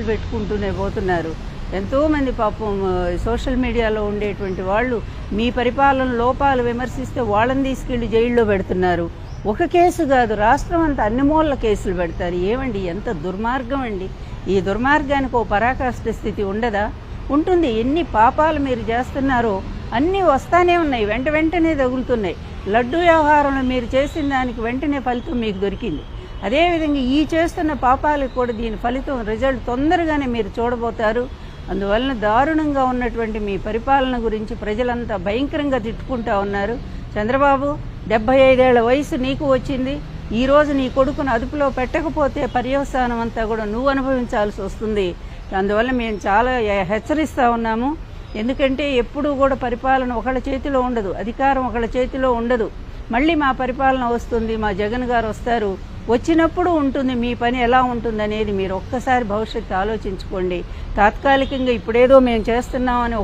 కేసులు పెట్టుకుంటూనే పోతున్నారు. ఎంతోమంది పాపం సోషల్ మీడియాలో ఉండేటువంటి వాళ్ళు మీ పరిపాలన లోపాలు విమర్శిస్తే వాళ్ళని తీసుకెళ్లి జైల్లో పెడుతున్నారు. ఒక కేసు కాదు, రాష్ట్రం అంతా అన్ని మూలల కేసులు పెడతారు. ఏమండి, ఎంత దుర్మార్గం అండి! ఈ దుర్మార్గానికి ఓ పరాకాష్ఠ స్థితి ఉండదా? ఉంటుంది. ఎన్ని పాపాలు మీరు చేస్తున్నారో అన్నీ వస్తానే ఉన్నాయి, వెంటనే తగులుతున్నాయి. లడ్డు వ్యవహారంలో మీరు చేసిన దానికి వెంటనే ఫలితం మీకు దొరికింది. అదేవిధంగా ఈ చేస్తున్న పాపాలకు కూడా దీని ఫలితం రిజల్ట్ తొందరగానే మీరు చూడబోతారు. అందువలన దారుణంగా ఉన్నటువంటి మీ పరిపాలన గురించి ప్రజలంతా భయంకరంగా తిట్టుకుంటా ఉన్నారు. చంద్రబాబు, 75 ఏళ్ల వయసు నీకు వచ్చింది. ఈరోజు నీ కొడుకును అదుపులో పెట్టకపోతే పర్యవసానం అంతా కూడా నువ్వు అనుభవించాల్సి వస్తుంది. అందువల్ల మేము చాలా హెచ్చరిస్తూ ఉన్నాము. ఎందుకంటే ఎప్పుడూ కూడా పరిపాలన ఒకళ్ళ చేతిలో ఉండదు, అధికారం ఒకళ్ళ చేతిలో ఉండదు. మళ్ళీ మా పరిపాలన వస్తుంది, మా జగన్ గారు వస్తారు, వచ్చినప్పుడు ఉంటుంది మీ పని ఎలా ఉంటుందనేది మీరు ఒక్కసారి భవిష్యత్తు ఆలోచించుకోండి. తాత్కాలికంగా ఇప్పుడేదో మేము చేస్తున్నామని